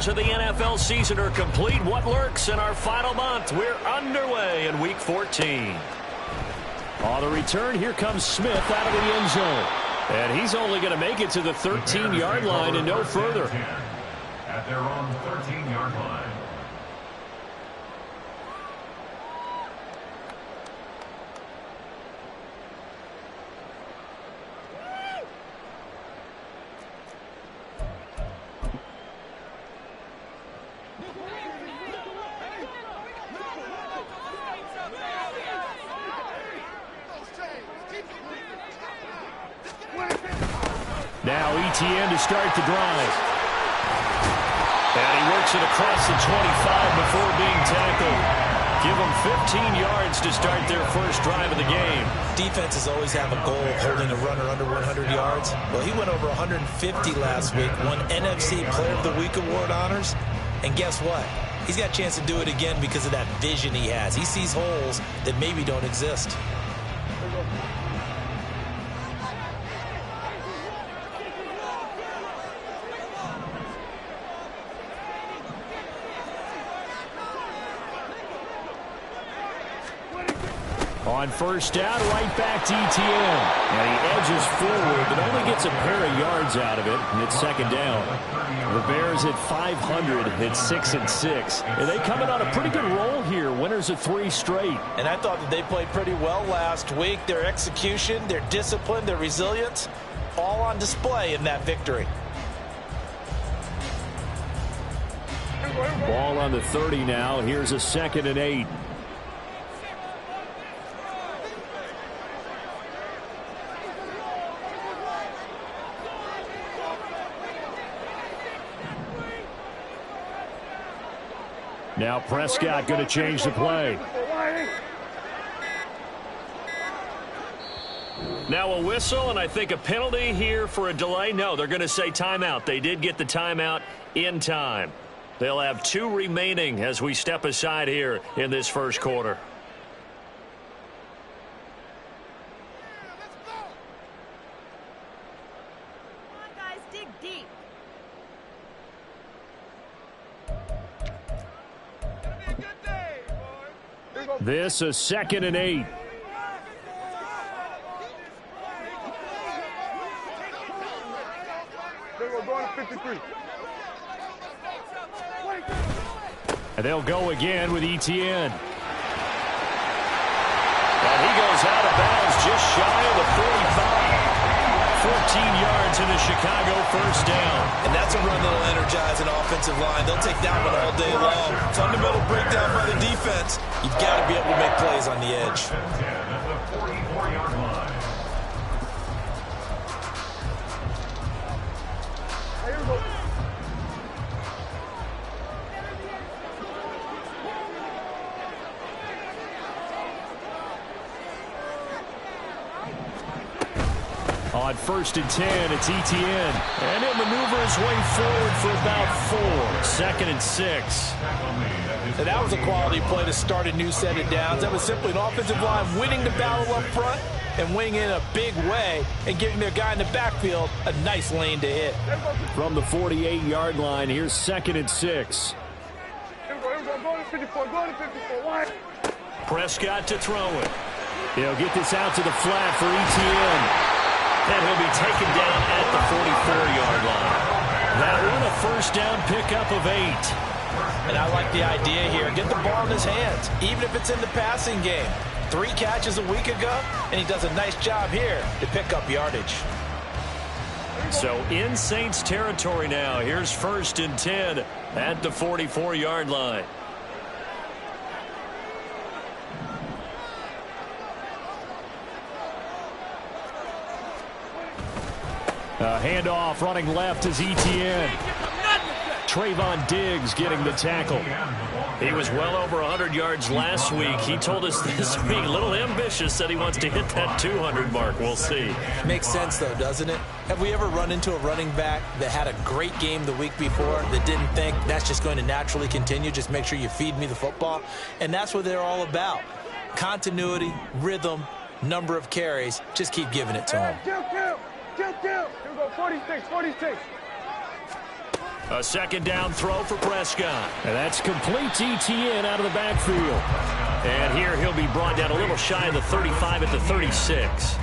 quarters of the NFL season are complete. What lurks in our final month? We're underway in Week 14. On the return, here comes Smith out of the end zone. And he's only going to make it to the 13-yard line and no further. At their own 13-yard line. Now ETN to start the drive. And he works it across the 25 before being tackled. Give them 15 yards to start their first drive of the game. Defenses always have a goal of holding a runner under 100 yards. Well, he went over 150 last week, won NFC Player of the Week award honors. And guess what? He's got a chance to do it again because of that vision he has. He sees holes that maybe don't exist. On first down, right back to ETN. And he edges forward, but only gets a pair of yards out of it, and it's second down. The Bears at 500 at 6-6. And they come in on a pretty good roll here, winners of 3 straight. And I thought that they played pretty well last week. Their execution, their discipline, their resilience, all on display in that victory. Ball on the 30 now. Here's a 2nd and 8. Now Prescott going to change the play. Now a whistle, and I think a penalty here for a delay. No, they're going to say timeout. They did get the timeout in time. They'll have 2 remaining as we step aside here in this first quarter. This a 2nd and 8. And they'll go again with ETN. And he goes out of bounds just shy of the 45. 14 yards in the Chicago first down. And that's a run that'll energize an offensive line. They'll take that one all day long. Fundamental breakdown by the defense. You've got to be able to make plays on the edge. At the 44-yard line. On 1st and 10, it's ETN. And he'll maneuver his way forward for about 4. 2nd and 6. And that was a quality play to start a new set of downs. That was simply an offensive line winning the battle up front and winning in a big way and giving their guy in the backfield a nice lane to hit. From the 48-yard line, here's 2nd and 6. Prescott to throw it. He'll get this out to the flat for ETN. And he'll be taken down at the 44-yard line. That one a first down pickup of 8. And I like the idea here. Get the ball in his hands, even if it's in the passing game. 3 catches a week ago, and he does a nice job here to pick up yardage. So in Saints territory now. Here's 1st and 10 at the 44-yard line. Handoff running left is ETN. Trayvon Diggs getting the tackle. He was well over 100 yards last week. He told us this week, a little ambitious, that he wants to hit that 200 mark. We'll see. Makes sense, though, doesn't it? Have we ever run into a running back that had a great game the week before that didn't think that's just going to naturally continue? Just make sure you feed me the football. And that's what they're all about. Continuity, rhythm, number of carries. Just keep giving it to him. Here we go, 46. A second down throw for Prescott. And that's complete to Etienne out of the backfield. And here he'll be brought down a little shy of the 35 at the 36.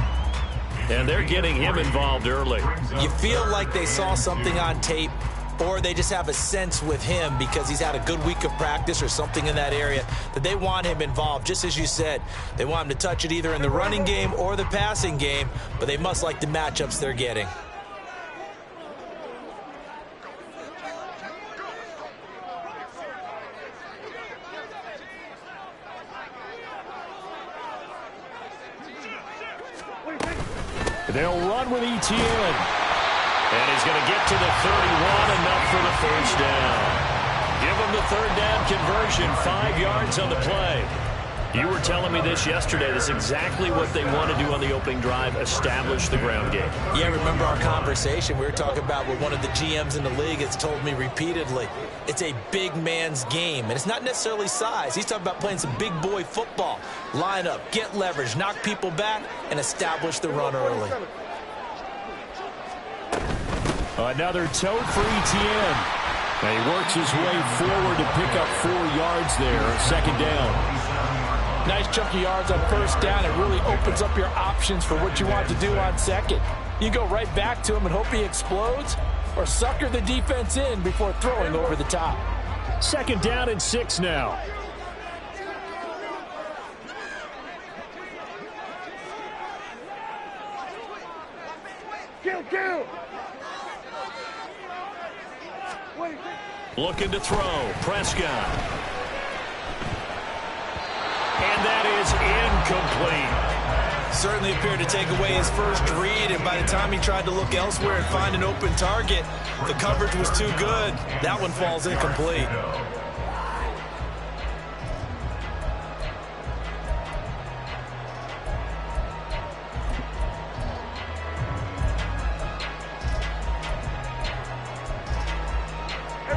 And they're getting him involved early. You feel like they saw something on tape, or they just have a sense with him because he's had a good week of practice or something in that area that they want him involved. Just as you said, they want him to touch it either in the running game or the passing game, but they must like the matchups they're getting. They'll run with Etienne. And he's going to get to the 31, enough for the first down. Give him the third down conversion, 5 yards on the play. You were telling me this yesterday. This is exactly what they want to do on the opening drive, establish the ground game. Yeah, remember our conversation. We were talking about what one of the GMs in the league has told me repeatedly. It's a big man's game, and it's not necessarily size. He's talking about playing some big boy football. Line up, get leverage, knock people back, and establish the run early. Another tote for Etienne. And he works his way forward to pick up 4 yards there, second down. Nice chunk of yards on first down. It really opens up your options for what you want to do on second. You go right back to him and hope he explodes, or sucker the defense in before throwing over the top. Second down and 6 now. Looking to throw, Prescott. And that is incomplete. Certainly appeared to take away his first read, and by the time he tried to look elsewhere and find an open target, the coverage was too good. That one falls incomplete.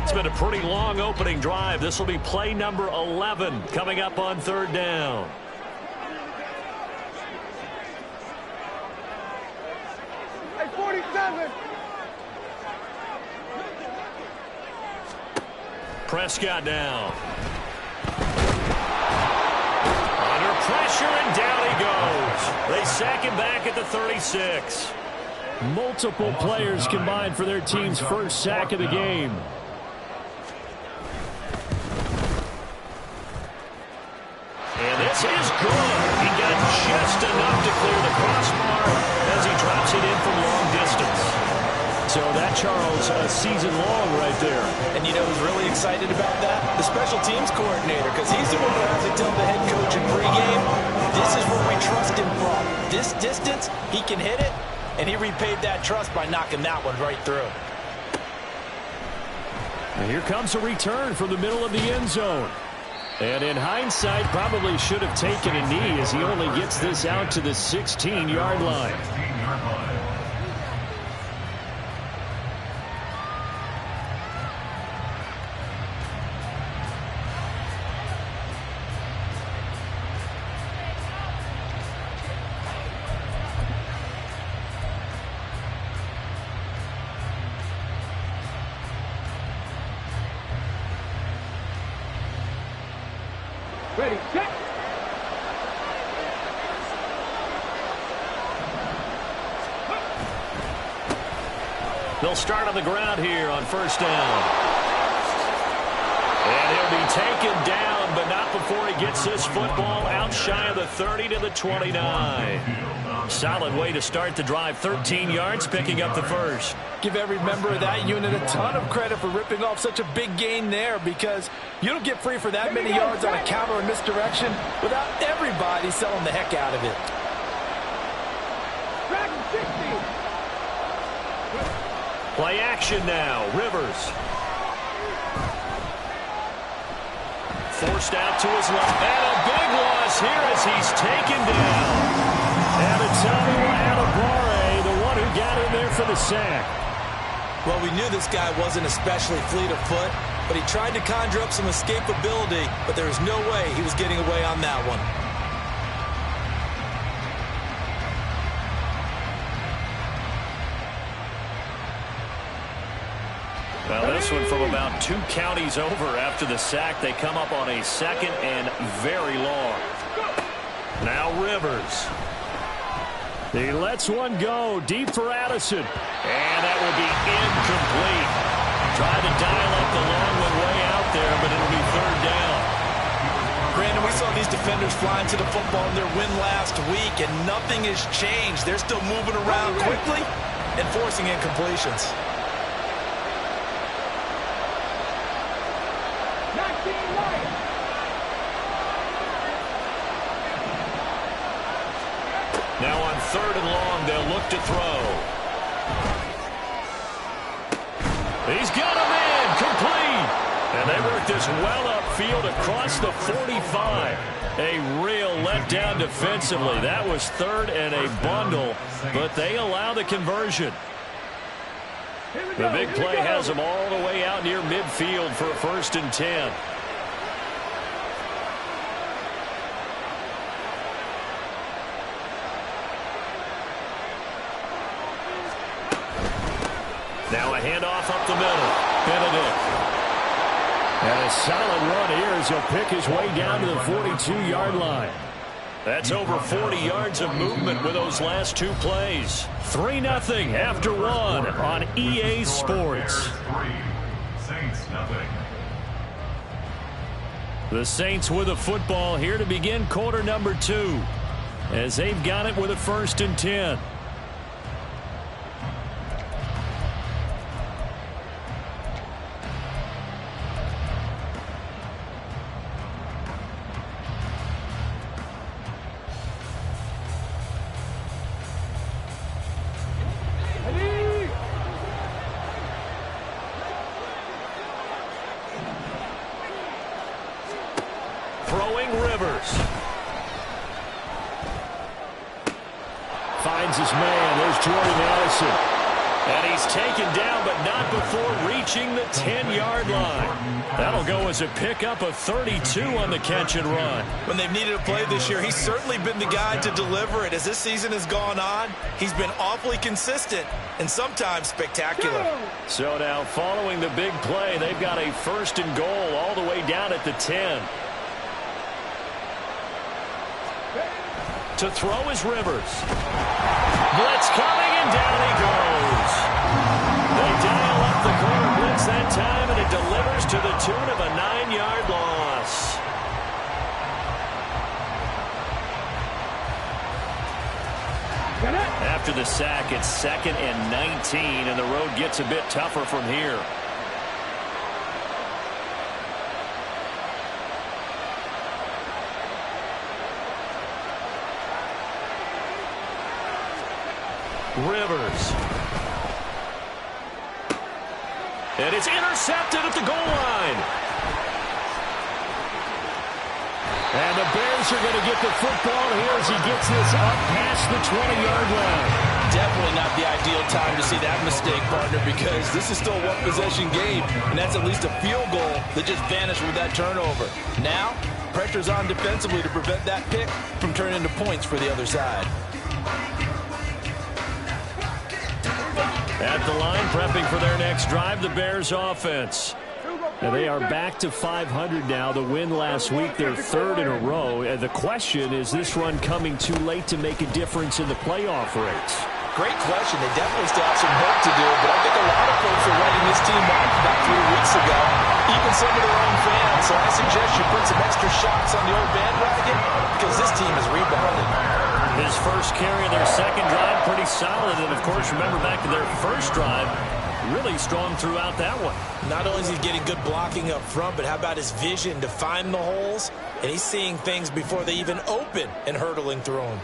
It's been a pretty long opening drive. This will be play number 11 coming up on third down. Hey, 47. Prescott now. Under pressure, and down he goes. They sack him back at the 36. Multiple players combined for their team's first sack of the game. And this is good. He got just enough to clear the crossbar as he drops it in from long distance. So that, Charles, a season long right there. And you know who's really excited about that? The special teams coordinator, because he's the one who has to tell the head coach in pregame, this is where we trust him from. This distance, he can hit it, and he repaid that trust by knocking that one right through. And here comes a return from the middle of the end zone. And in hindsight, probably should have taken a knee as he only gets this out to the 16-yard line. Ready, set. They'll start on the ground here on first down. And he'll be taken down, but not before he gets this football out shy of the 30 to the 29. Solid way to start the drive. 13 yards, picking up the first. Give every member of that unit a ton of credit for ripping off such a big gain there, because you don't get free for that many yards on a counter or misdirection without everybody selling the heck out of it. Play action now. Rivers. Forced out to his left. And a big loss here as he's taken down. And it's Adebawore, the one who got in there for the sack. Well, we knew this guy wasn't especially fleet of foot, but he tried to conjure up some escapability, but there was no way he was getting away on that one. Well, this one from about 2 counties over after the sack. They come up on a 2nd and very long. Now Rivers. He lets one go deep for Addison. And that will be incomplete. Tried to dial up the long one way out there, but it'll be 3rd down. Brandon, we saw these defenders flying to the football in their win last week, and nothing has changed. They're still moving around quickly and forcing incompletions. Now on 3rd and long, they'll look to throw. He's got him in, complete. And they work this well upfield across the 45. A real letdown defensively. That was 3rd and a bundle, but they allow the conversion. The big play has them all the way out near midfield for a 1st and 10. Now a handoff up the middle. Benedict. And a solid run here as he'll pick his way down to the 42-yard line. That's over 40 yards of movement with those last 2 plays. 3-0 after 1 on EA Sports. The Saints with a football here to begin quarter number 2 as they've got it with a 1st and 10. Finds his man. There's Jordan Addison. And he's taken down, but not before reaching the 10-yard line. That'll go as a pickup of 32 on the catch and run. When they've needed a play this year, he's certainly been the guy to deliver it. As this season has gone on, he's been awfully consistent and sometimes spectacular. So now following the big play, they've got a 1st and goal all the way down at the 10. To throw is Rivers. Blitz coming, and down he goes. They dial up the corner blitz that time, and it delivers to the tune of a 9-yard loss. After the sack, it's 2nd and 19, and the road gets a bit tougher from here. Rivers. And it's intercepted at the goal line. And the Bears are going to get the football here as he gets this up past the 20-yard line. Definitely not the ideal time to see that mistake, partner, because this is still a one-possession game, and that's at least a field goal that just vanished with that turnover. Now, pressure's on defensively to prevent that pick from turning into points for the other side. At the line, prepping for their next drive, the Bears offense. And they are back to 500 now. The win last week, their 3rd in a row. And the question, is this run coming too late to make a difference in the playoff race? Great question. They definitely still have some work to do, but I think a lot of folks are writing this team off about 3 weeks ago, even some of their own fans. So I suggest you put some extra shots on the old bandwagon because this team has rebounded. His first carry of their 2nd drive, pretty solid. And, of course, remember back to their 1st drive, really strong throughout that one. Not only is he getting good blocking up front, but how about his vision to find the holes? And he's seeing things before they even open and hurdling through them.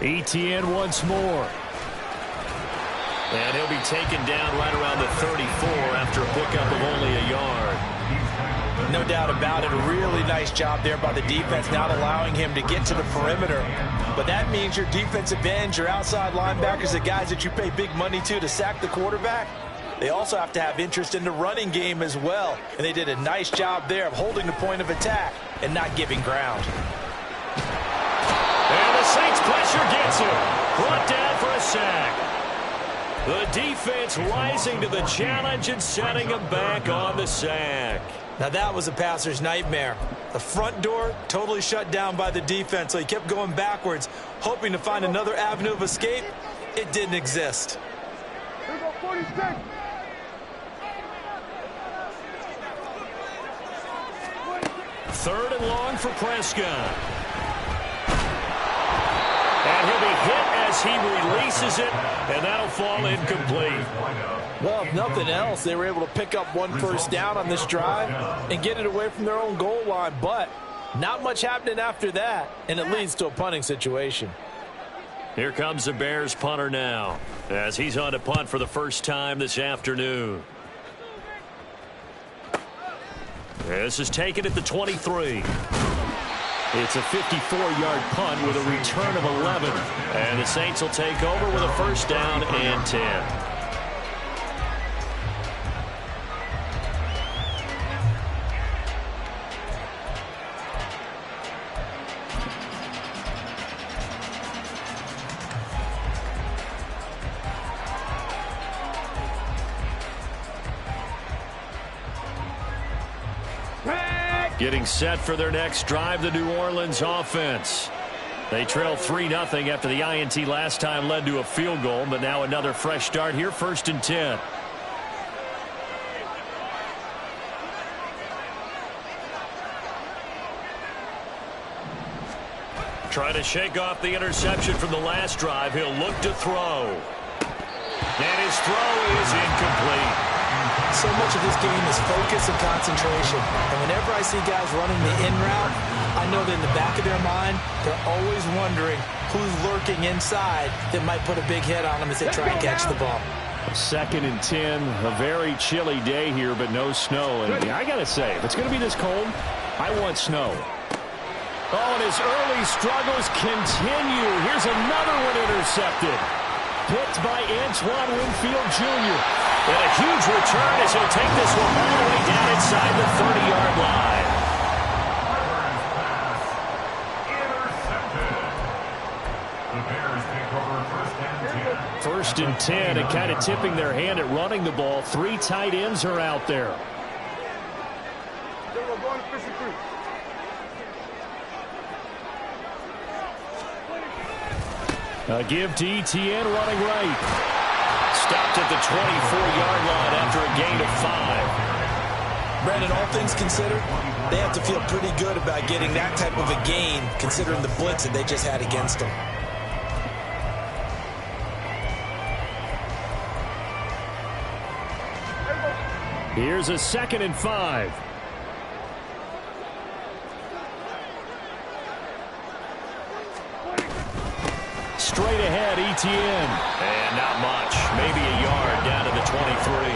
Etienne once more. And he'll be taken down right around the 34 after a pickup of only a yard. No doubt about it. A really nice job there by the defense, not allowing him to get to the perimeter. But that means your defensive ends, your outside linebackers, the guys that you pay big money to sack the quarterback, they also have to have interest in the running game as well. And they did a nice job there of holding the point of attack and not giving ground. And the Saints pressure gets him. Brought down for a sack. The defense rising to the challenge and setting him back on the sack. Now that was a passer's nightmare. The front door totally shut down by the defense, so he kept going backwards, hoping to find another avenue of escape. It didn't exist. Here we go, 46. Third and long for Prescott. And he'll be hit as he releases it, and that'll fall incomplete. Well, if nothing else, they were able to pick up one first down on this drive and get it away from their own goal line. But not much happening after that, and it leads to a punting situation. Here comes the Bears punter now, as he's on to punt for the first time this afternoon. This is taken at the 23. It's a 54-yard punt with a return of 11. And the Saints will take over with a first down and 10. Getting set for their next drive, the New Orleans offense. They trail 3-0 after the INT last time led to a field goal, but now another fresh start here, first and 10. Trying to shake off the interception from the last drive. He'll look to throw. And his throw is incomplete. So much of this game is focus and concentration. And whenever I see guys running the in route, I know that in the back of their mind, they're always wondering who's lurking inside that might put a big hit on them as they try and catch the ball. Second and 10, a very chilly day here, but no snow. And I got to say, if it's going to be this cold, I want snow. Oh, and his early struggles continue. Here's another one intercepted. Picked by Antoine Winfield Jr. And a huge return as he'll take this one all the way down inside the 30-yard line. First and 10, and kind of tipping their hand at running the ball. 3 tight ends are out there. Here we go, going to 53. A give to Etienne running right. Stopped at the 24-yard line after a gain of 5. Brandon, all things considered, they have to feel pretty good about getting that type of a gain, considering the blitz that they just had against them. Here's a 2nd and 5. Straight ahead, Etienne. And not much. Maybe a yard down to the 23.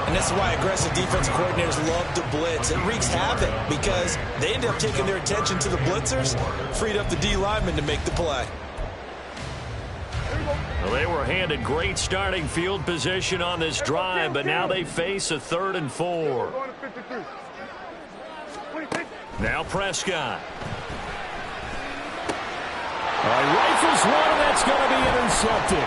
And this is why aggressive defensive coordinators love to blitz. It wreaks havoc because they end up taking their attention to the blitzers, freed up the D lineman to make the play. Well, they were handed great starting field position on this drive, but now they face a 3rd and 4. Going to 53. 26. Now Prescott. All right, rifles one, and that's going to be intercepted.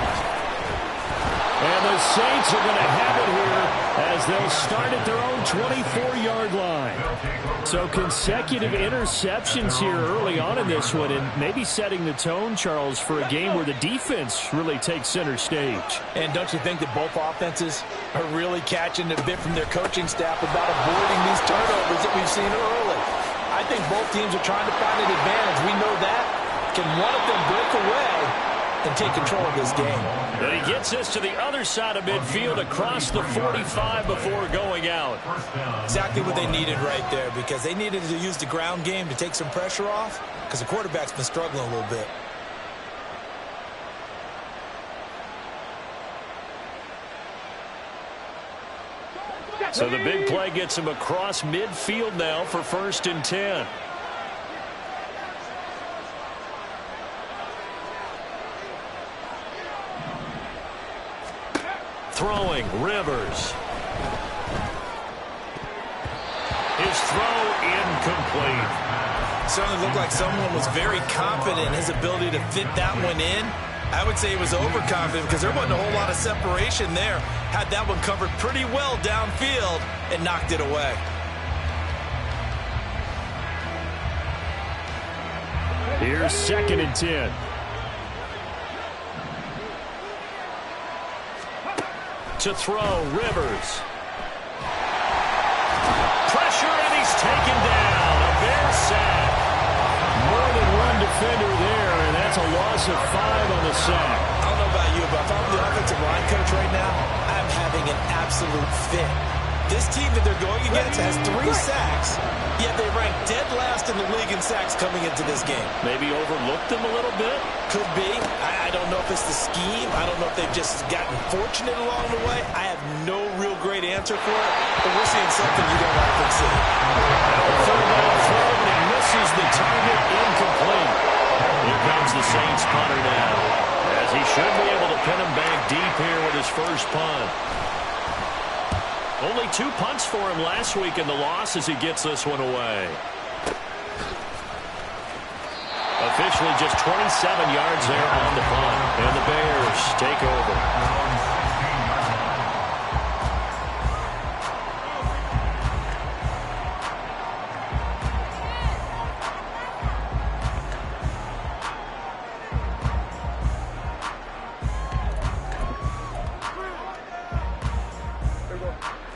And the Saints are going to have it here as they'll start at their own 24-yard line. So consecutive interceptions here early on in this one, and maybe setting the tone, Charles, for a game where the defense really takes center stage. And don't you think that both offenses are really catching a bit from their coaching staff about avoiding these turnovers that we've seen early? I think both teams are trying to find an advantage. We know that. Can one of them break away and take control of this game? And he gets this to the other side of midfield across the 45 before going out. Exactly what they needed right there, because they needed to use the ground game to take some pressure off because the quarterback's been struggling a little bit. So the big play gets him across midfield now for 1st and 10. Throwing, Rivers. His throw incomplete. Certainly looked like someone was very confident in his ability to fit that one in. I would say he was overconfident because there wasn't a whole lot of separation there. Had that one covered pretty well downfield and knocked it away. Here's 2nd and 10. To throw, Rivers. Pressure, and he's taken down. A Bear sack. More than one defender there, and that's a loss of 5 on the sack. I don't know about you, but if I'm the offensive line coach right now, I'm having an absolute fit. This team that they're going against has 3 sacks, yet they rank dead last in the league in sacks coming into this game. Maybe overlooked them a little bit? Could be. I don't know if it's the scheme. I don't know if they've just gotten fortunate along the way. I have no real great answer for it, but we're seeing something you don't often see. Third down throw, and he misses the target, incomplete. Here comes the Saints punter now, as he should be able to pin him back deep here with his first punt. Only 2 punts for him last week in the loss as he gets this one away. Officially just 27 yards there on the punt. And the Bears take over.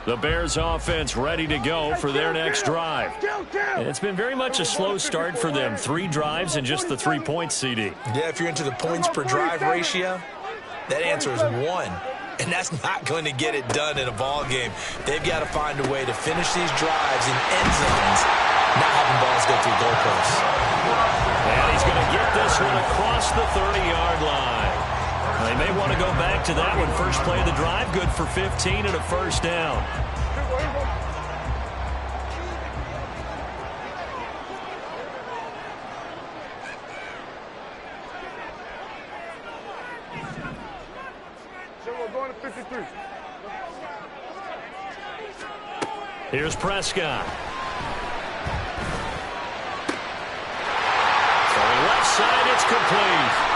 The Bears offense ready to go for their next drive. It's been very much a slow start for them. 3 drives and just the 3 points, CD. Yeah, if you're into the points per drive ratio, that answer is 1. And that's not going to get it done in a ball game. They've got to find a way to finish these drives in end zones, not having balls go through goalposts. And he's going to get this one across the 30-yard line. They may want to go back to that one. First play of the drive, good for 15 and a first down. So we're going to 53. Here's Prescott. Throwing left side, it's complete.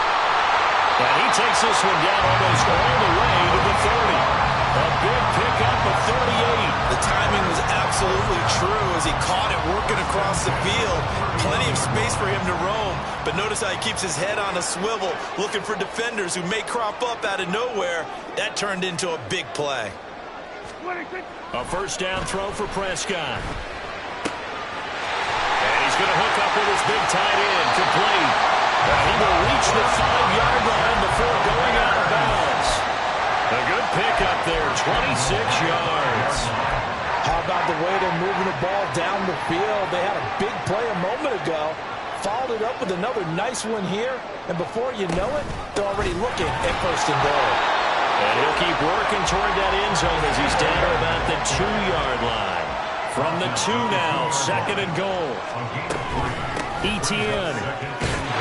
And he takes this one down almost all the way to the 30. A big pickup of 38. The timing was absolutely true as he caught it working across the field. Plenty of space for him to roam. But notice how he keeps his head on a swivel, looking for defenders who may crop up out of nowhere. That turned into a big play. A first down throw for Prescott. And he's going to hook up with his big tight end, complete. He will reach the 5-yard line before going out of bounds. A good pickup there, 26 yards. How about the way they're moving the ball down the field? They had a big play a moment ago, followed it up with another nice one here, and before you know it, they're already looking at first and goal. And he'll keep working toward that end zone as he's down to about the 2-yard line. From the 2 now, 2nd and goal. Etienne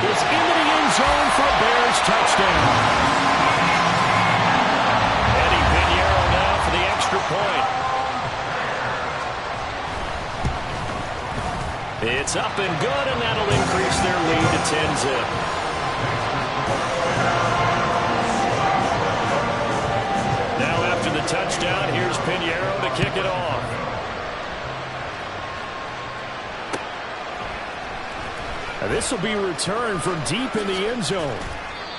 is into the end zone for a Bears touchdown. Eddie Pinheiro now for the extra point. It's up and good, and that'll increase their lead to 10-zip. Now after the touchdown, here's Pinheiro to kick it off. This will be returned from deep in the end zone.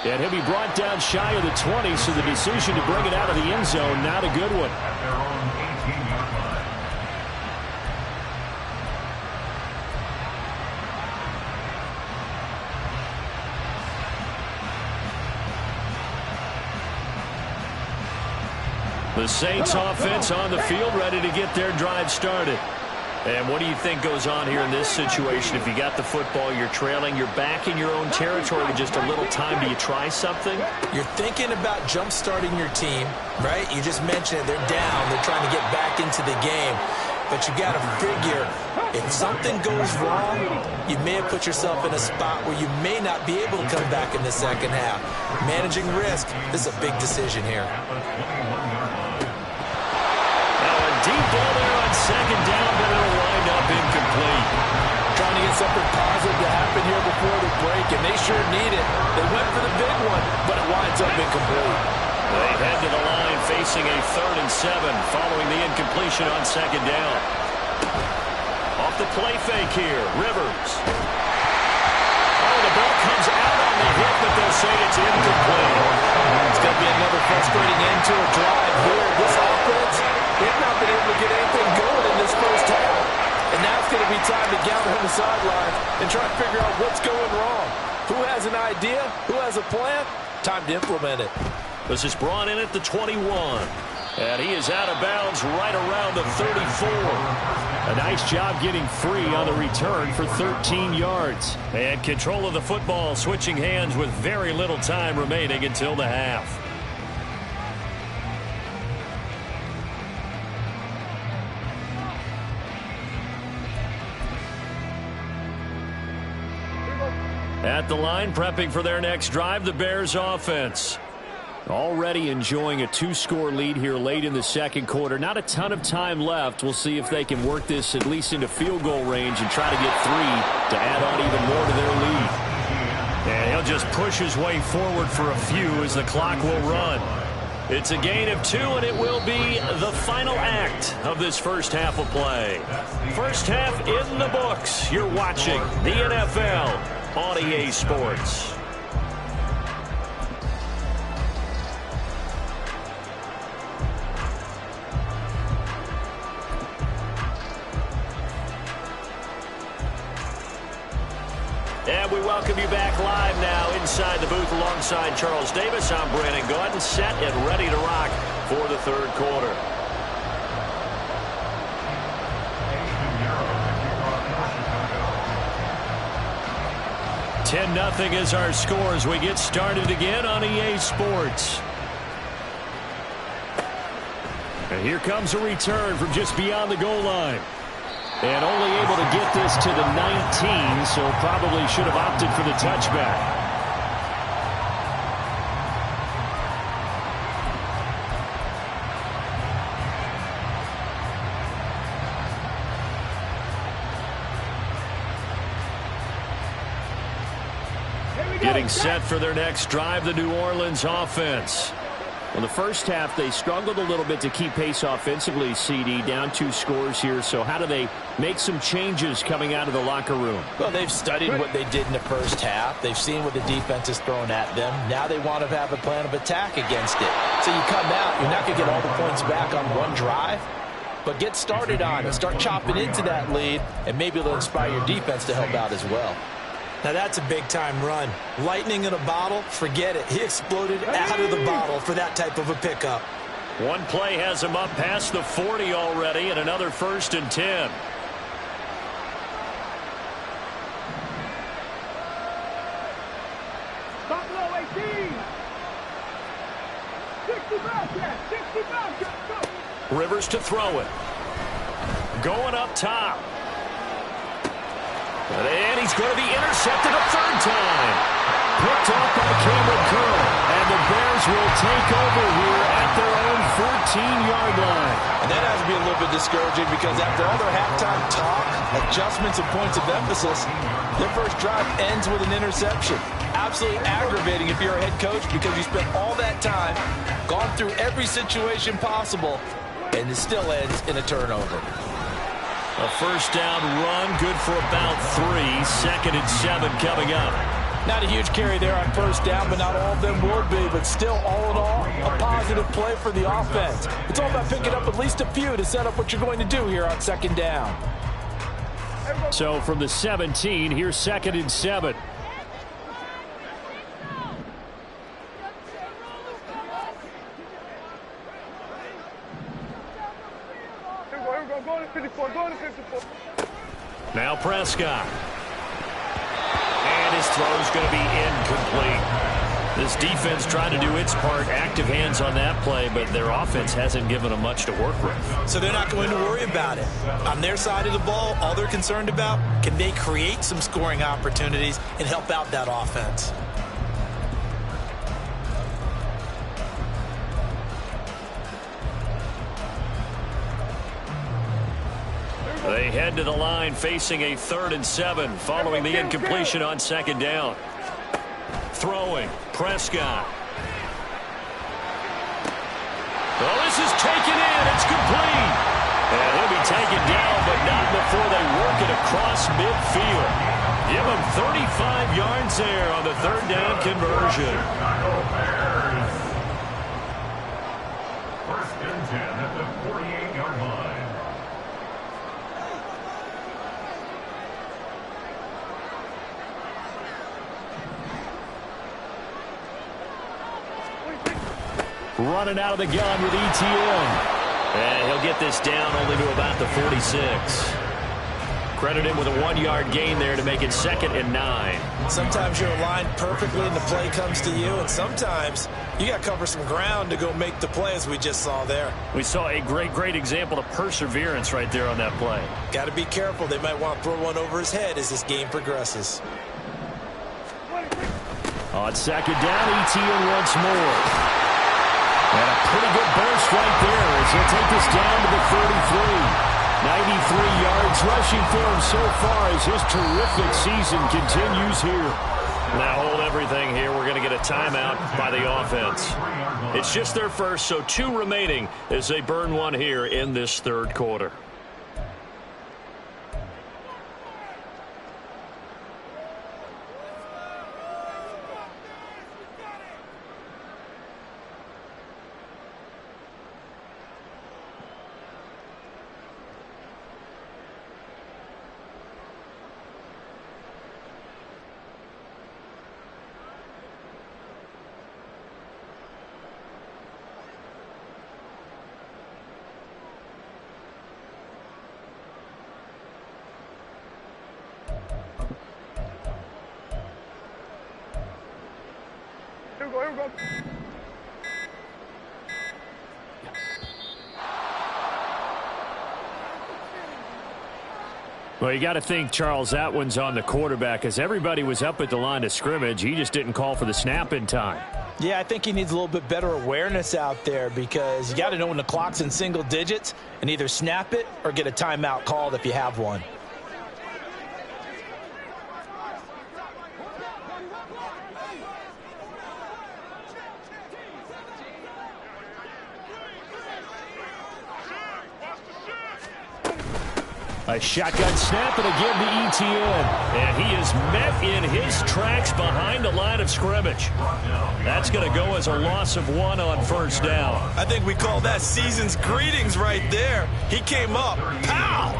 And he'll be brought down shy of the 20, so the decision to bring it out of the end zone, not a good one. At their own 18-yard line. The Saints offense on the field ready to get their drive started. And what do you think goes on here in this situation? If you got the football, you're trailing, you're back in your own territory with just a little time. Do you try something? You're thinking about jump-starting your team, right? You just mentioned it. They're down. They're trying to get back into the game. But you got to figure, if something goes wrong, you may have put yourself in a spot where you may not be able to come back in the second half. Managing risk, this is a big decision here. Now a deep ball there on 2nd down, but it'll wind up incomplete. Trying to get something positive to happen here before the break, and they sure need it. They went for the big one, but it winds up incomplete. They head to the line facing a 3rd and 7 following the incompletion on 2nd down. Off the play fake here, Rivers. Oh, the ball comes out on the hit, but they'll say it's incomplete. It's going to be another frustrating end to a drive here. This offense, they've not been able to get anything going in this first half. And now it's going to be time to gather on the sidelines and try to figure out what's going wrong. Who has an idea? Who has a plan? Time to implement it. This is brought in at the 21. And he is out of bounds right around the 34. A nice job getting free on the return for 13 yards. And control of the football switching hands with very little time remaining until the half. At the line, prepping for their next drive, the Bears offense. Already enjoying a 2-score lead here late in the second quarter. Not a ton of time left. We'll see if they can work this at least into field goal range and try to get 3 to add on even more to their lead. And he'll just push his way forward for a few as the clock will run. It's a gain of 2, and it will be the final act of this first half of play. First half in the books. You're watching the NFL on EA Sports. And we welcome you back live now inside the booth alongside Charles Davis. I'm Brandon Gaudin, set and ready to rock for the third quarter. $10-0 is our score as we get started again on EA Sports. And here comes a return from just beyond the goal line. And only able to get this to the 19, so probably should have opted for the touchback. Getting set for their next drive, the New Orleans offense. Well, the first half, they struggled a little bit to keep pace offensively, CD, down 2 scores here. So how do they make some changes coming out of the locker room? Well, they've studied what they did in the first half. They've seen what the defense is throwing at them. Now they want to have a plan of attack against it. So you come out, you're not going to get all the points back on one drive, but get started on it. Start chopping into that lead, and maybe it'll inspire your defense to help out as well. Now that's a big-time run. Lightning in a bottle, forget it. He exploded out of the bottle for that type of a pickup. One play has him up past the 40 already, and another 1st and 10. Stop low, 18. 60 back, yeah. 60 back. Go. Rivers to throw it. Going up top. And he's going to be intercepted a 3rd time. Picked off by Cameron Curl. And the Bears will take over here at their own 14-yard line. And that has to be a little bit discouraging because after all their halftime talk, adjustments and points of emphasis, their first drive ends with an interception. Absolutely aggravating if you're a head coach because you spent all that time, gone through every situation possible, and it still ends in a turnover. A 1st down run, good for about 3. 2nd and 7 coming up. Not a huge carry there on 1st down, but not all of them will be. But still, all in all, a positive play for the offense. It's all about picking up at least a few to set up what you're going to do here on 2nd down. So from the 17, here's 2nd and 7. Go to 54, go to 54. Now Prescott. And his throw's going to be incomplete. This defense trying to do its part, active hands on that play, but their offense hasn't given them much to work with. So they're not going to worry about it. On their side of the ball, all they're concerned about, can they create some scoring opportunities and help out that offense? They head to the line facing a 3rd and 7 following the incompletion on 2nd down. Throwing, Prescott. Well, this is taken in. It's complete. And he'll be taken down, but not before they work it across midfield. Give him 35 yards there on the third down conversion. First and 10 at the 48-yard line. Running out of the gun with ETN. And he'll get this down only to about the 46. Credit him with a 1-yard gain there to make it 2nd and 9. Sometimes you're aligned perfectly and the play comes to you, and sometimes you got to cover some ground to go make the play, as we just saw there. We saw a great example of perseverance right there on that play. Got to be careful. They might want to throw one over his head as this game progresses. On 2nd down, ETN once more. And a pretty good burst right there as he'll take this down to the 33. 93 yards rushing for him so far as his terrific season continues here. Now hold everything here. We're going to get a timeout by the offense. It's just their first, so 2 remaining as they burn one here in this third quarter. Here we go. Well, you got to think, Charles, that one's on the quarterback as everybody was up at the line of scrimmage. He just didn't call for the snap in time. Yeah, I think he needs a little bit better awareness out there because you got to know when the clock's in single digits and either snap it or get a timeout called if you have one. A shotgun snap and again to ETN. And he is met in his tracks behind the line of scrimmage. That's going to go as a loss of 1 on first down. I think we call that season's greetings right there. He came up, pow!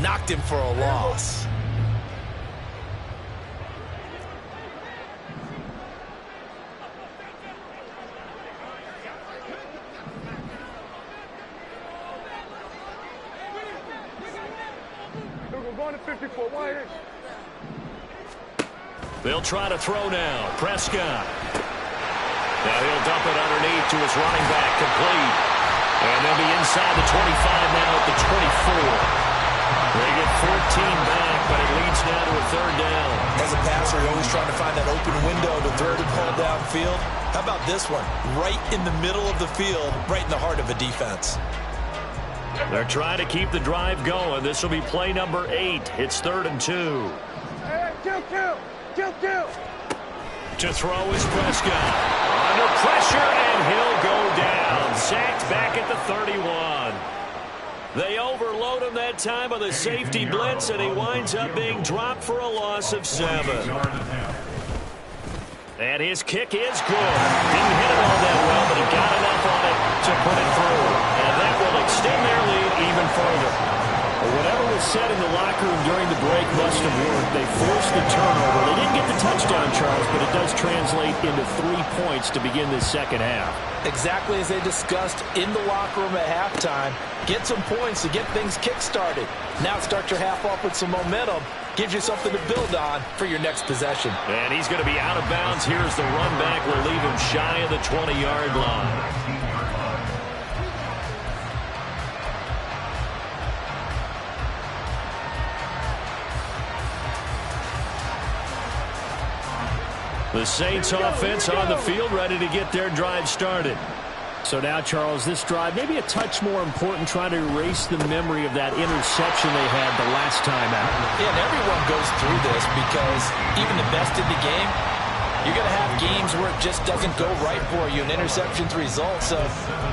Knocked him for a loss. Going to 54. Why? They'll try to throw now. Prescott. Now he'll dump it underneath to his running back, complete. And they'll be inside the 25 now at the 24. They get 14 back, but it leads now to a third down. As a passer, you're always trying to find that open window to throw the ball downfield. How about this one? Right in the middle of the field, right in the heart of a defense. They're trying to keep the drive going. This will be play number 8. It's 3rd and 2. Hey, kill. To throw is Prescott. Under pressure, and he'll go down. Sacked back at the 31. They overload him that time with a safety blitz, and he winds up being dropped for a loss of 7. And his kick is good. Didn't hit it all that well, but he got enough on it to put it through. And that will extend their lead even further. Well, whatever was said in the locker room during the break must have worked. They forced the turnover. They didn't get the touchdown, Charles, but it does translate into 3 points to begin this second half. Exactly as they discussed in the locker room at halftime. Get some points to get things kick-started. Now start your half off with some momentum. Gives you something to build on for your next possession. And he's going to be out of bounds. Here's the run back. We'll leave him shy of the 20-yard line. The Saints offense on the field, ready to get their drive started. So now, Charles, this drive maybe a touch more important, trying to erase the memory of that interception they had the last time out. Yeah, and everyone goes through this because even the best in the game, You're going to have games where it just doesn't go right for you, and interceptions result. So,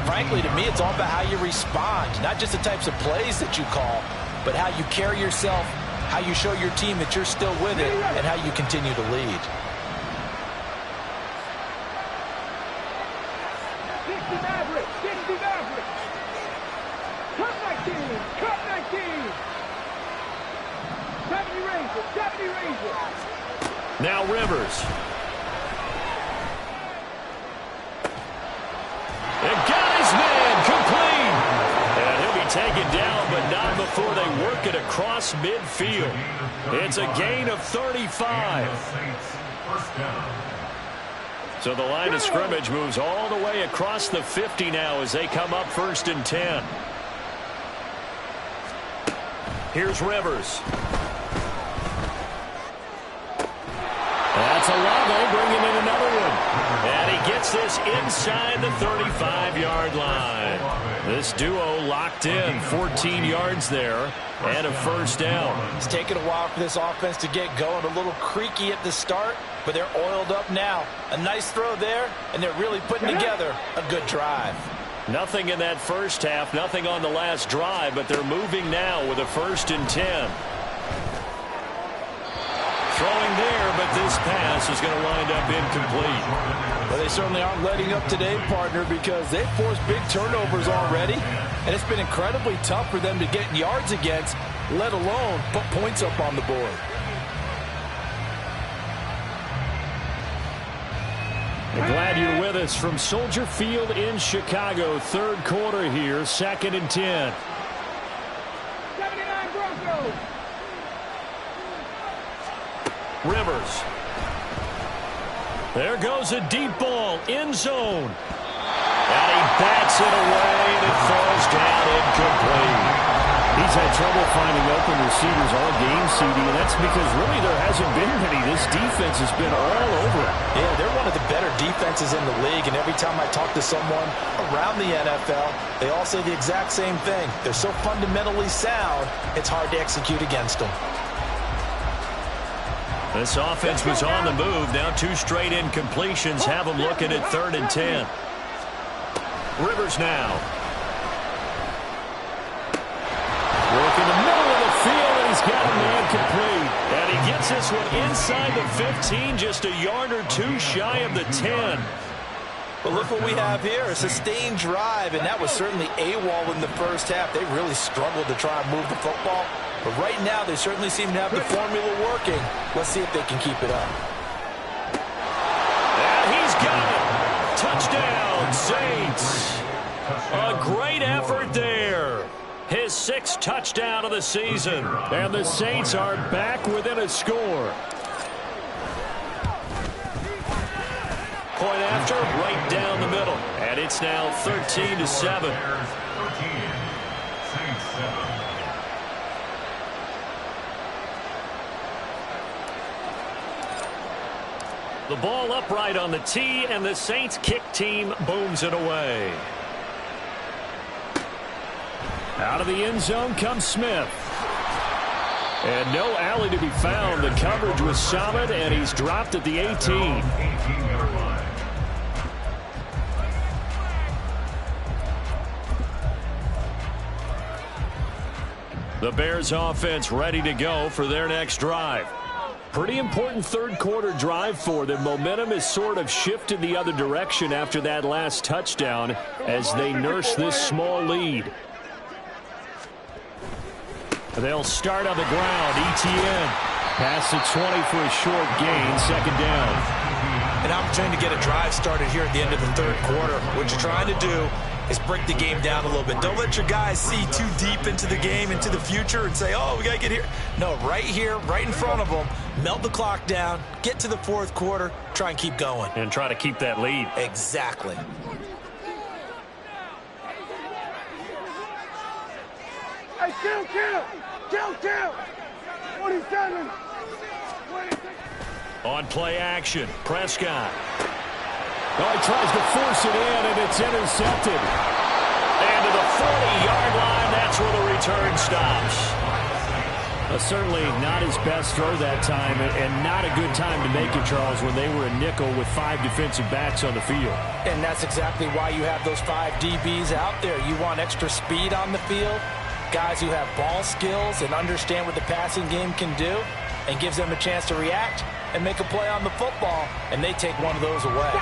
frankly, to me, it's all about how you respond, not just the types of plays that you call, but how you carry yourself, how you show your team that you're still with it, and how you continue to lead. 60 Maverick, 60 Maverick. Cut 19, cut 19. 70 Rangers, 70 Rangers. Now Rivers. And got his man complete. And he'll be taken down, but not before they work it across midfield. It's a gain of 35. So the line of scrimmage moves all the way across the 50 now as they come up 1st and 10. Here's Rivers. That's Olave bringing in another one. And he gets this inside the 35-yard line. This duo locked in, 14 yards there, and a 1st down. It's taken a while for this offense to get going. A little creaky at the start, but they're oiled up now. A nice throw there, and they're really putting together a good drive. Nothing in that first half, nothing on the last drive, but they're moving now with a 1st and 10. Throwing there, but this pass is going to wind up incomplete. Well, they certainly aren't letting up today, partner, because they've forced big turnovers already, and it's been incredibly tough for them to get yards against, let alone put points up on the board. I'm glad you're with us from Soldier Field in Chicago. 3rd quarter here, 2nd and 10. 79 Broncos. Rivers. There goes a deep ball, end zone. And he bats it away, and it falls down incomplete. He's had trouble finding open receivers all game, CD, and that's because really there hasn't been many. This defense has been all over it. Yeah, they're one of the better defenses in the league, and every time I talk to someone around the NFL, they all say the exact same thing. They're so fundamentally sound, it's hard to execute against them. This offense was on the move. Now 2 straight incompletions have them looking at 3rd and 10. Rivers now. Work in the middle of the field, and he's got a man complete. And he gets this one inside the 15, just a yard or 2 shy of the 10. But look what we have here, a sustained drive, and that was certainly AWOL in the first half. They really struggled to try and move the football. But right now, they certainly seem to have the formula working. Let's see if they can keep it up. And he's got it. Touchdown, Saints. A great effort there. His 6th touchdown of the season. And the Saints are back within a score. Point after, right down the middle. And it's now 13-7. The ball upright on the tee, and the Saints kick team booms it away. Out of the end zone comes Smith. And no alley to be found. The coverage was solid, and he's dropped at the 18. The Bears offense ready to go for their next drive. Pretty important 3rd quarter drive for them. Momentum has sort of shifted the other direction after that last touchdown as they nurse this small lead. They'll start on the ground. ETN past the 20 for a short gain, 2nd down. An opportunity to get a drive started here at the end of the 3rd quarter. What you're trying to do is break the game down a little bit. Don't let your guys see too deep into the game, into the future, and say, oh, we got to get here. No, right here, right in front of them, melt the clock down, get to the 4th quarter, try and keep going. And try to keep that lead. Exactly. Hey, kill. 27. On play action, Prescott. Oh, he tries to force it in, and it's intercepted. And to the 40-yard line, that's where the return stops. Certainly not his best throw that time, and not a good time to make it, Charles, when they were a nickel with 5 defensive backs on the field. And that's exactly why you have those 5 DBs out there. You want extra speed on the field, guys who have ball skills and understand what the passing game can do, and gives them a chance to react and make a play on the football, and they take one of those away.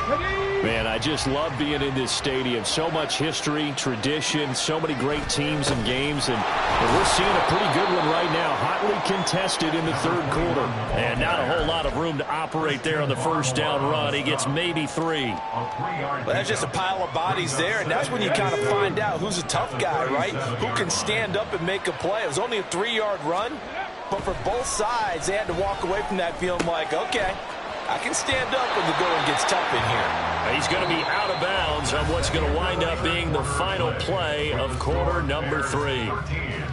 Man, I just love being in this stadium. So much history, tradition, so many great teams and games, and we're seeing a pretty good one right now, hotly contested in the third quarter. And not a whole lot of room to operate there on the first down run. He gets maybe 3. Well, that's just a pile of bodies there, and that's when you kind of find out who's a tough guy, right? Who can stand up and make a play. It was only a 3-yard run, but for both sides, they had to walk away from that feeling like, okay, I can stand up when the going gets tough in here. He's going to be out of bounds on what's going to wind up being the final play of quarter number 3.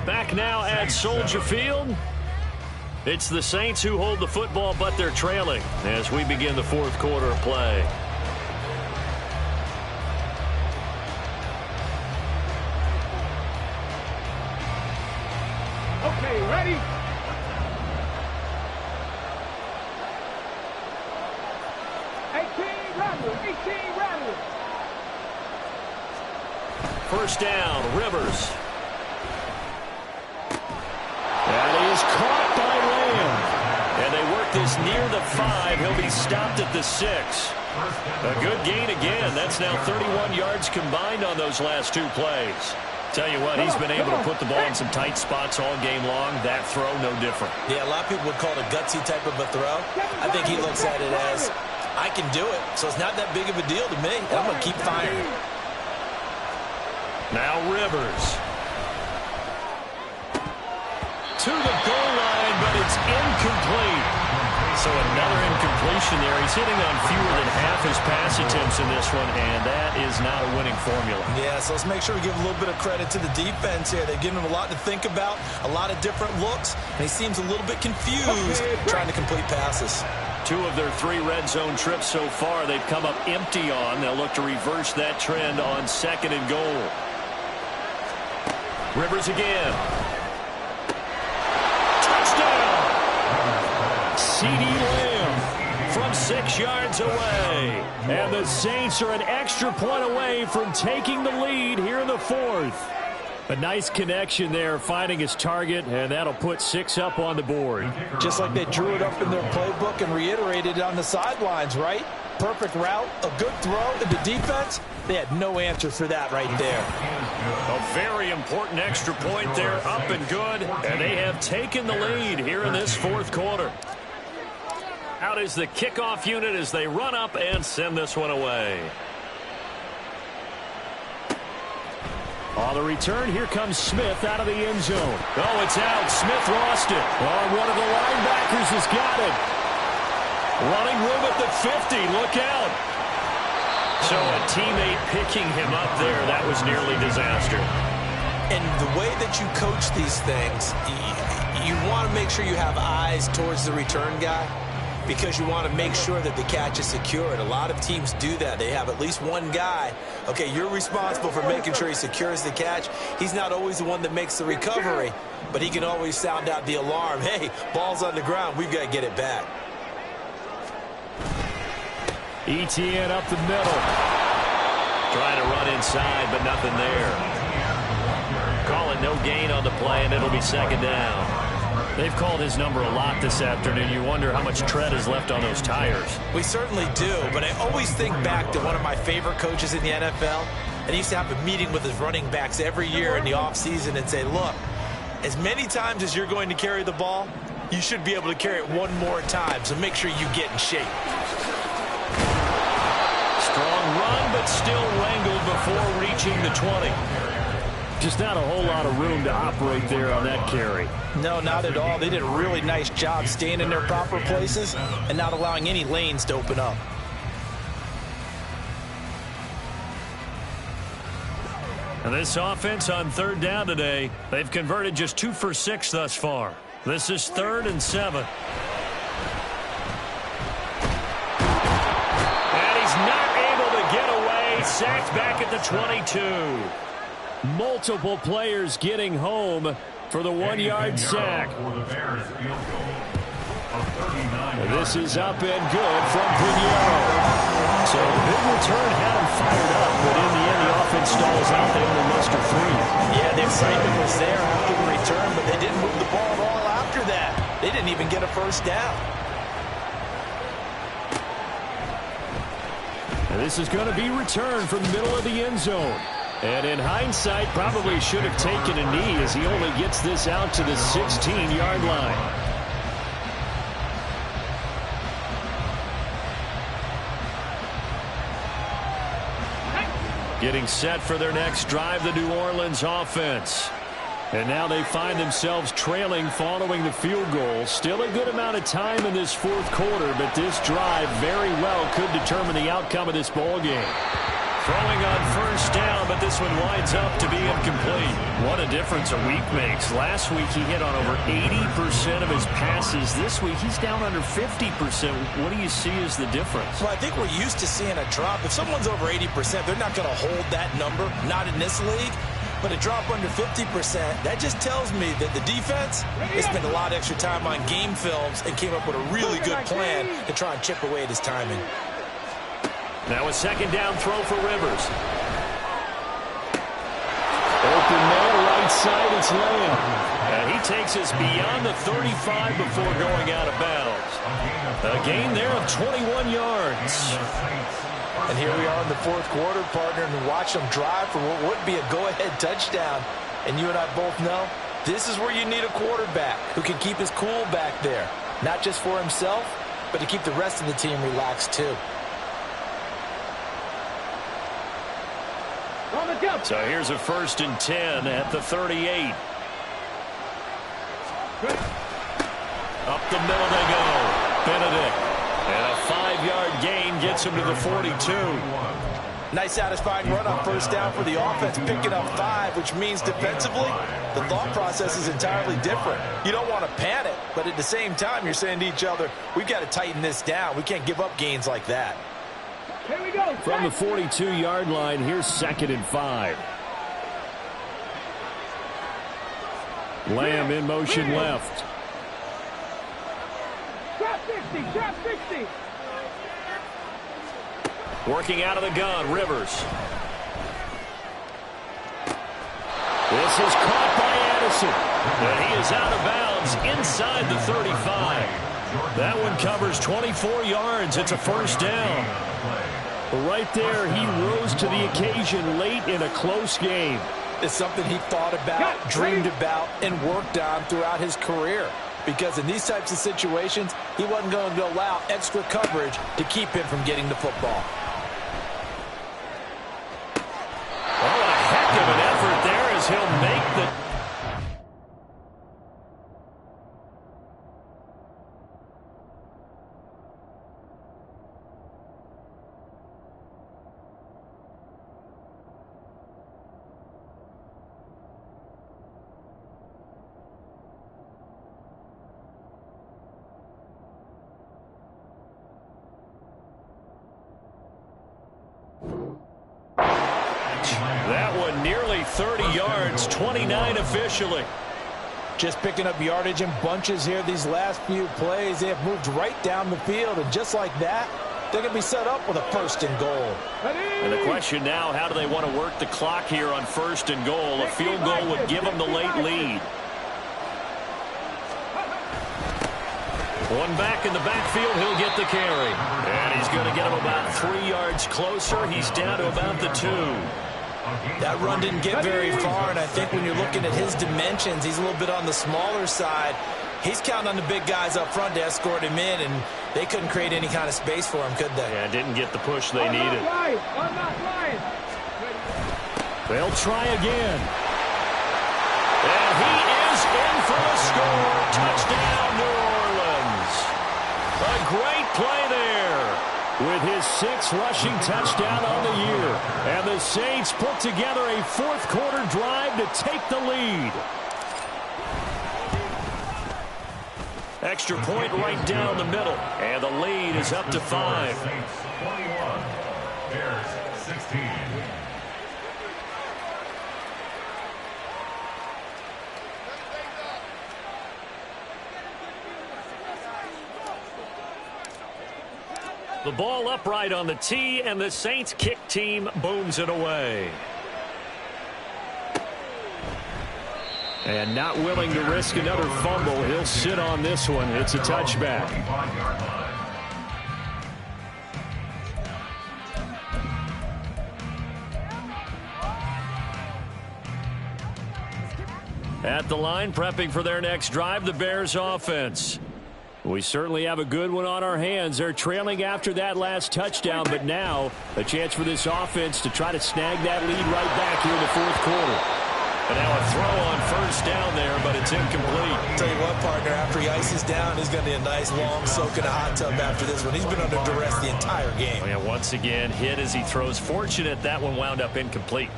Back now at Soldier Field. It's the Saints who hold the football, but they're trailing as we begin the fourth quarter of play. Okay, ready? First down, Rivers. That is caught by Lamb. And they work this near the 5. He'll be stopped at the 6. A good gain again. That's now 31 yards combined on those last 2 plays. Tell you what, he's been able to put the ball in some tight spots all game long. That throw, no different. Yeah, a lot of people would call it a gutsy type of a throw. I think he looks at it as, I can do it, so it's not that big of a deal to me. I'm going to keep firing. Now Rivers. To the goal line, but it's incomplete. So another incompletion there. He's hitting on fewer than half his pass attempts in this one, and that is not a winning formula. Yeah, so let's make sure we give a little bit of credit to the defense here. They've given him a lot to think about, a lot of different looks, and he seems a little bit confused trying to complete passes. 2 of their 3 red zone trips so far, they've come up empty on. They'll look to reverse that trend on 2nd and goal. Rivers again. Touchdown! CeeDee Lamb from 6 yards away. And the Saints are an extra point away from taking the lead here in the 4th. A nice connection there, finding his target, and that'll put 6 up on the board. Just like they drew it up in their playbook and reiterated it on the sidelines, right? Perfect route, a good throw, and the defense, they had no answer for that right there. A very important extra point there, up and good, and they have taken the lead here in this 4th quarter. Out is the kickoff unit as they run up and send this one away. On the return, here comes Smith out of the end zone. Oh, it's out. Smith lost it. Oh, one of the linebackers has got it. Running room at the 50. Look out. So a teammate picking him up there. That was nearly disaster. And the way that you coach these things, you want to make sure you have eyes towards the return guy, because you want to make sure that the catch is secured. A lot of teams do that. They have at least one guy. Okay, you're responsible for making sure he secures the catch. He's not always the one that makes the recovery, but he can always sound out the alarm. Hey, ball's on the ground. We've got to get it back. Etienne up the middle. Trying to run inside, but nothing there. Call it no gain on the play, and it'll be 2nd down. They've called his number a lot this afternoon. You wonder how much tread is left on those tires. We certainly do, but I always think back to one of my favorite coaches in the NFL, and he used to have a meeting with his running backs every year in the offseason and say, look, as many times as you're going to carry the ball, you should be able to carry it one more time, so make sure you get in shape. Strong run, but still wrangled before reaching the 20. Just not a whole lot of room to operate there on that carry. No, not at all. They did a really nice job staying in their proper places and not allowing any lanes to open up. And this offense on 3rd down today, they've converted just 2 for 6 thus far. This is 3rd and 7. And he's not able to get away. Sacked back at the 22. Multiple players getting home, for the 1-yard sack. For the Bears, field goal of 39. This is up and good from Pinheiro. So the big return had him fired up, but in the end the offense stalls out. They only muster 3. Yeah, the excitement was there after the return, but they didn't move the ball at all after that. They didn't even get a first down. And this is going to be returned from the middle of the end zone. And in hindsight, probably should have taken a knee as he only gets this out to the 16-yard line. Getting set for their next drive, the New Orleans offense. And now they find themselves trailing following the field goal. Still a good amount of time in this fourth quarter, but this drive very well could determine the outcome of this ball game. Throwing on first down, but this one winds up to be incomplete. What a difference a week makes. Last week he hit on over 80% of his passes. This week he's down under 50%. What do you see as the difference? Well, I think we're used to seeing a drop. If someone's over 80%, they're not going to hold that number, not in this league. But a drop under 50%, that just tells me that the defense has spent a lot of extra time on game films and came up with a really good plan to try and chip away at his timing. Now a second down throw for Rivers. Open man, right side, it's Lamb. And he takes us beyond the 35 before going out of bounds. A gain there of 21 yards. And here we are in the fourth quarter, partner, and watch them drive for what would be a go-ahead touchdown. And you and I both know this is where you need a quarterback who can keep his cool back there. Not just for himself, but to keep the rest of the team relaxed too. So here's a 1st and 10 at the 38. Up the middle they go. Benedict. And a 5-yard gain gets him to the 42. Nice satisfying run on first down for the offense, picking up 5, which means defensively, the thought process is entirely different. You don't want to panic, but at the same time, you're saying to each other, we've got to tighten this down. We can't give up gains like that. Here we go. From the 42-yard line, here's 2nd and 5. Lamb in motion left. Drop 60, drop 60. Working out of the gun, Rivers. This is caught by Addison. And he is out of bounds inside the 35. That one covers 24 yards. It's a first down. Right there, he rose to the occasion late in a close game. It's something he thought about, dreamed about, and worked on throughout his career. Because in these types of situations, he wasn't going to allow extra coverage to keep him from getting the football. Oh, a heck of an effort there as he'll make the... That one nearly 30 yards, 29 officially. Just picking up yardage in bunches here these last few plays. They have moved right down the field, and just like that, they're going to be set up with a 1st and goal. And the question now, how do they want to work the clock here on 1st and goal? A field goal would give them the late lead. One back in the backfield, he'll get the carry. And he's going to get him about 3 yards closer. He's down to about the 2. That run didn't get very far, and I think when you're looking at his dimensions, he's a little bit on the smaller side. He's counting on the big guys up front to escort him in, and they couldn't create any kind of space for him, could they? Yeah, didn't get the push they needed. I'm not flying. They'll try again. And he is in for a score. Touchdown, New Orleans. A great play there. With his 6th rushing touchdown on the year. And the Saints put together a fourth quarter drive to take the lead. Extra point right down the middle. And the lead is up to 5. Saints 21, Bears 16. The ball upright on the tee, and the Saints kick team booms it away. And not willing to risk another fumble, he'll sit on this one. It's a touchback. At the line, prepping for their next drive, the Bears offense. We certainly have a good one on our hands. They're trailing after that last touchdown, but now a chance for this offense to try to snag that lead right back here in the fourth quarter. And now a throw on first down there, but it's incomplete. Tell you what, partner, after he ices down, he's going to be a nice long soak in a hot tub after this one. He's been under duress the entire game. And once again, hit as he throws. Fortunate that one wound up incomplete.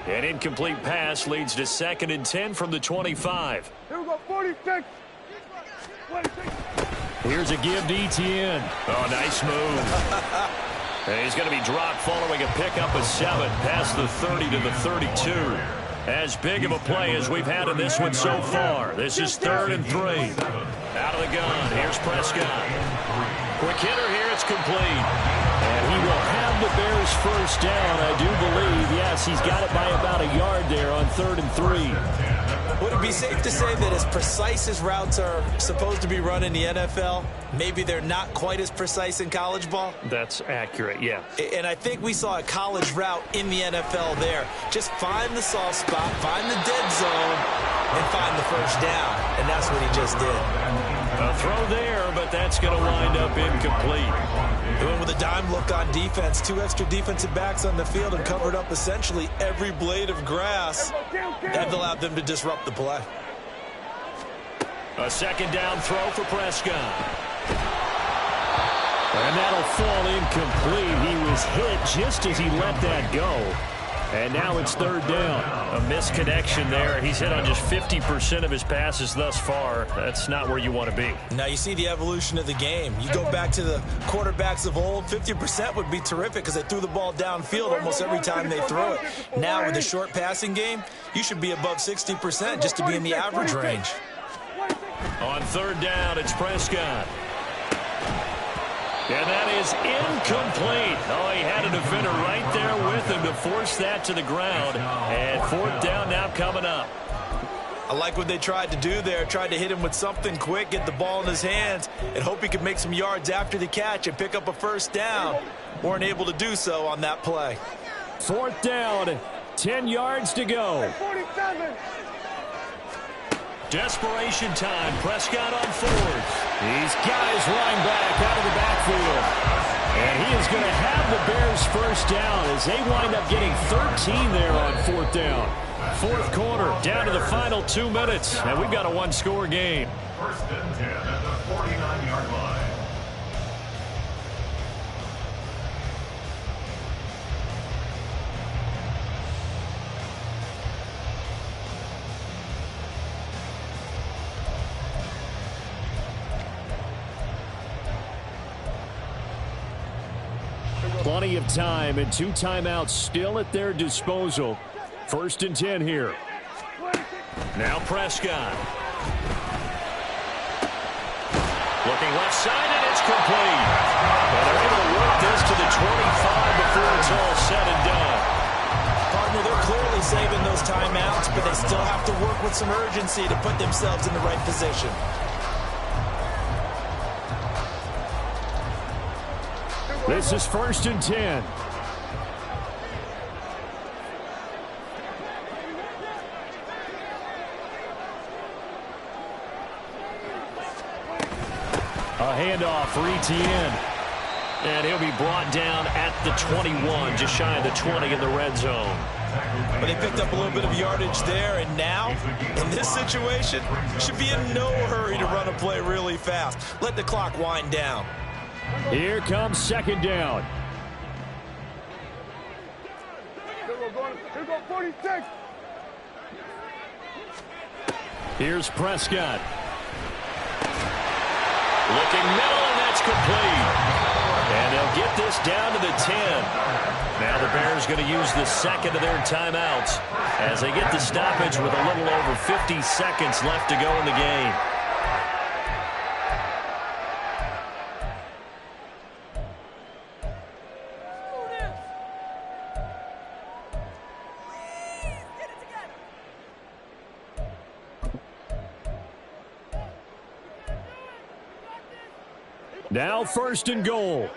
An incomplete pass leads to 2nd and 10 from the 25. Here we go, 46. 46. Here's a give to Etienne. Oh, nice move. And he's going to be dropped following a pickup of 7 past the 30 to the 32. As big of a play as we've had in this one so far. This is 3rd and 3. Out of the gun. Here's Prescott. Quick hitter here. It's complete. And he will have the Bears first down, I do believe. Yes, he's got it by about a yard there on 3rd and 3. Would it be safe to say that as precise as routes are supposed to be run in the NFL, maybe they're not quite as precise in college ball? That's accurate, yeah. And I think we saw a college route in the NFL there. Just find the soft spot, find the dead zone, and find the first down. And that's what he just did. A throw there, but that's going to wind up incomplete. They went with a dime look on defense. 2 extra defensive backs on the field and covered up essentially every blade of grass. That allowed them to disrupt the play. A 2nd down throw for Prescott. And that'll fall incomplete. He was hit just as he let that go. And now it's 3rd down. A misconnection there. He's hit on just 50% of his passes thus far. That's not where you want to be. Now you see the evolution of the game. You go back to the quarterbacks of old, 50% would be terrific because they threw the ball downfield almost every time they throw it. Now with the short passing game, you should be above 60% just to be in the average range. On 3rd down, it's Prescott. And that is incomplete. Oh, he had a defender right there with him to force that to the ground. And 4th down now coming up. I like what they tried to do there. Tried to hit him with something quick, get the ball in his hands, and hope he could make some yards after the catch and pick up a first down. Weren't able to do so on that play. 4th down, 10 yards to go. 47. Desperation time. Prescott on 4th. These guys line back out of the backfield. And he is going to have the Bears first down as they wind up getting 13 there on 4th down. 4th quarter, down to the final 2 minutes. And we've got a 1-score game. 1st and 10 at the 49-yard line. Plenty of time and 2 timeouts still at their disposal. 1st and 10 here. Now Prescott. Looking left side, and it's complete. Well, they're able to work this to the 25 before it's all said and done. Partner, they're clearly saving those timeouts, but they still have to work with some urgency to put themselves in the right position. This is 1st and 10. A handoff for Etienne. And he'll be brought down at the 21, just shy of the 20 in the red zone. But they picked up a little bit of yardage there, and now, in this situation, should be in no hurry to run a play really fast. Let the clock wind down. Here comes 2nd down. Here we go, 46. Here's Prescott. Looking middle, and that's complete. And they'll get this down to the 10. Now the Bears going to use the 2nd of their timeouts as they get the stoppage with a little over 50 seconds left to go in the game. Now 1st and goal.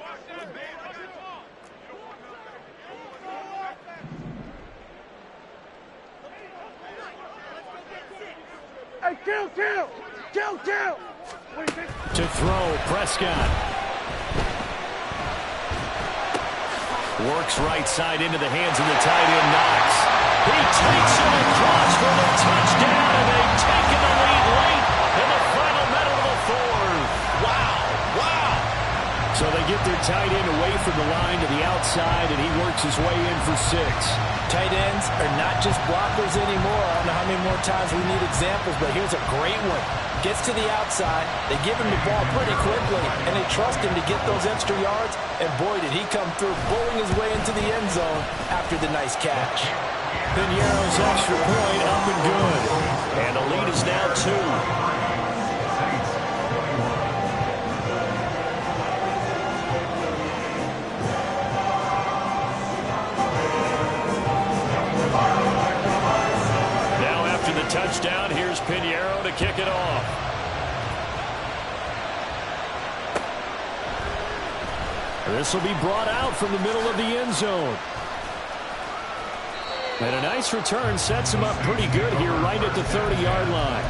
Hey, kill! To throw, Prescott. Works right side into the hands of the tight end, Knox. He takes it across for the touchdown, and they've taken the lead late in the final minute of the 4th. Wow. So they get their tight end away from the line to the outside, and he works his way in for 6. Tight ends are not just blockers anymore. I don't know how many more times we need examples, but here's a great one. Gets to the outside, they give him the ball pretty quickly, and they trust him to get those extra yards, and boy, did he come through, bowling his way into the end zone after the nice catch. Piñeiro's extra point up and good. And the lead is now 2. Touchdown. Here's Piñeiro to kick it off. This will be brought out from the middle of the end zone. And a nice return sets him up pretty good here right at the 30-yard line.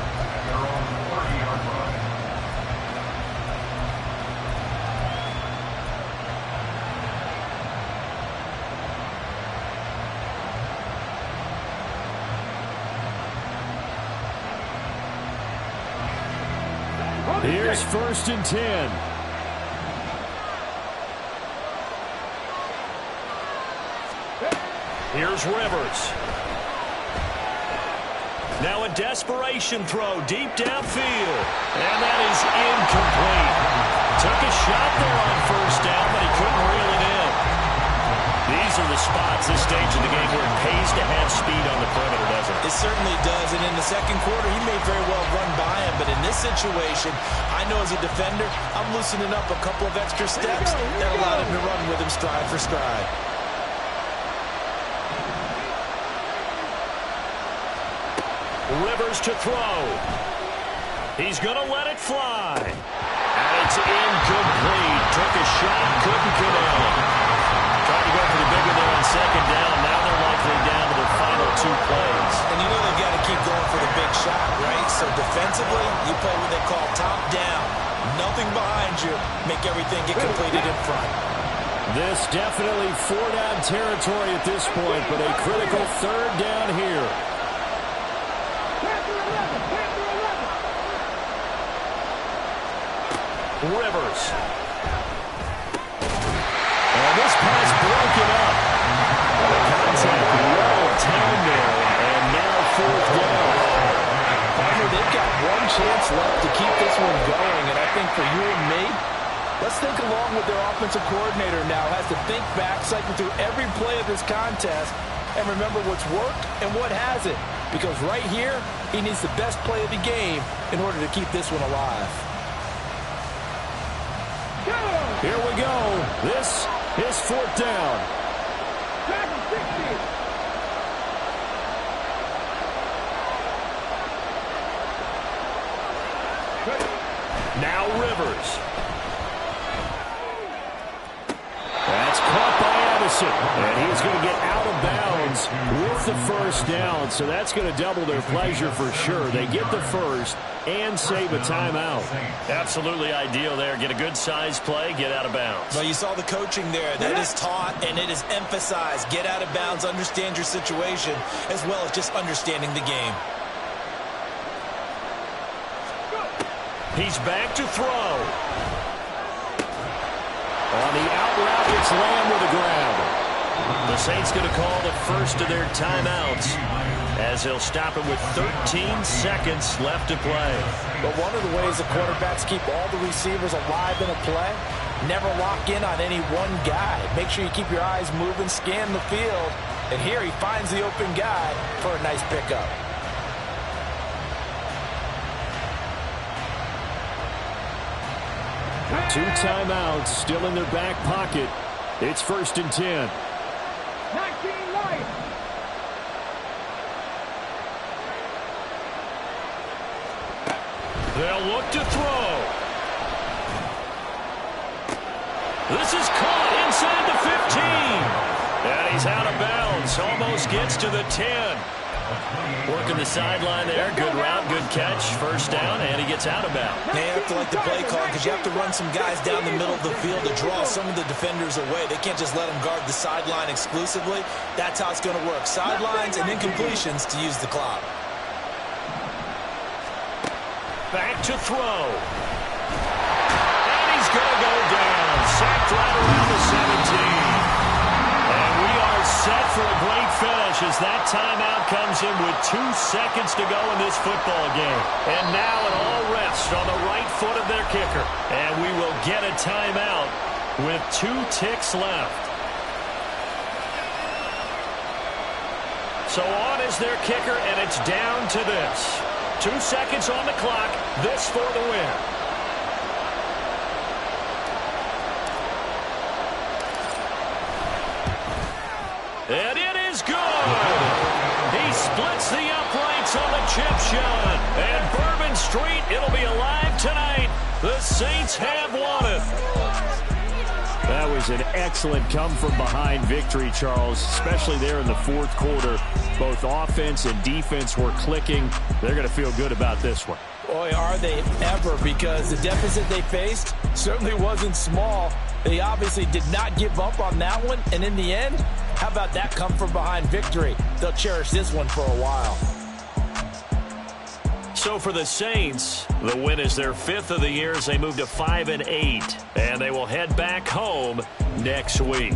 Here's 1st and 10. Here's Rivers. Now a desperation throw deep downfield. And that is incomplete. Took a shot there on 1st down, but he couldn't reel it in. These are the spots this stage of the game where it pays to have speed on the perimeter, doesn't it? It certainly does, and in the second quarter, he may very well run by him, but in this situation, I know as a defender, I'm loosening up a couple of extra steps that allowed him to run with him stride for stride. Rivers to throw. He's going to let it fly. And it's incomplete. Took a shot, couldn't connect. Tried to go for the big one there on 2nd down. Now they're likely down to their final 2 plays. And you know they've got to keep going for the big shot, right? So defensively, you play what they call top down. Nothing behind you. Make everything get completed in front. This definitely 4-down territory at this point, but a critical 3rd down here. Rivers. And this pass broken up. The contact well timed there, and now 4th down. Farmer, they've got one chance left to keep this one going, and I think for you and me, let's think along with their offensive coordinator now. Has to think back, cycle through every play of this contest, and remember what's worked and what hasn't. Because right here, he needs the best play of the game in order to keep this one alive. Here we go. This is 4th down. Now Rivers. That's caught by Addison. And he's going to get out of bounds with the 1st down. So that's going to double their pleasure for sure. They get the 1st and save a timeout. Absolutely ideal there. Get a good size play, get out of bounds. Well, you saw the coaching there. That is taught and it is emphasized. Get out of bounds, understand your situation, as well as just understanding the game. He's back to throw. On the out route, it's Lamb with a grab. The Saints going to call the first of their timeouts as they'll stop it with 13 seconds left to play. But one of the ways the quarterbacks keep all the receivers alive in a play, never lock in on any one guy. Make sure you keep your eyes moving, scan the field, and here he finds the open guy for a nice pickup. Two timeouts still in their back pocket. It's 1st and 10. 19 life. They'll look to throw. This is caught inside the 15. And he's out of bounds. Almost gets to the 10. Working the sideline there. Good route, good catch. First down, and he gets out of bounds. They have to like the play call because you have to run some guys down the middle of the field to draw some of the defenders away. They can't just let them guard the sideline exclusively. That's how it's going to work. Sidelines and incompletions to use the clock. Back to throw. And he's going to go down. Sacked right around the 17. And we are set for a great finish as that timeout comes in with 2 seconds to go in this football game. And now it all rests on the right foot of their kicker. And we will get a timeout with 2 ticks left. So on is their kicker, and it's down to this. 2 seconds on the clock. This for the win. And it is good. He splits the uprights on the chip shot. And Bourbon Street, it'll be alive tonight. The Saints have won it. That was an excellent come-from-behind victory, Charles, especially there in the fourth quarter. Both offense and defense were clicking. They're going to feel good about this one. Boy, are they ever, because the deficit they faced certainly wasn't small. They obviously did not give up on that one, and in the end, how about that come-from-behind victory? They'll cherish this one for a while. So for the Saints, the win is their 5th of the year as they move to 5-8, and they will head back home next week.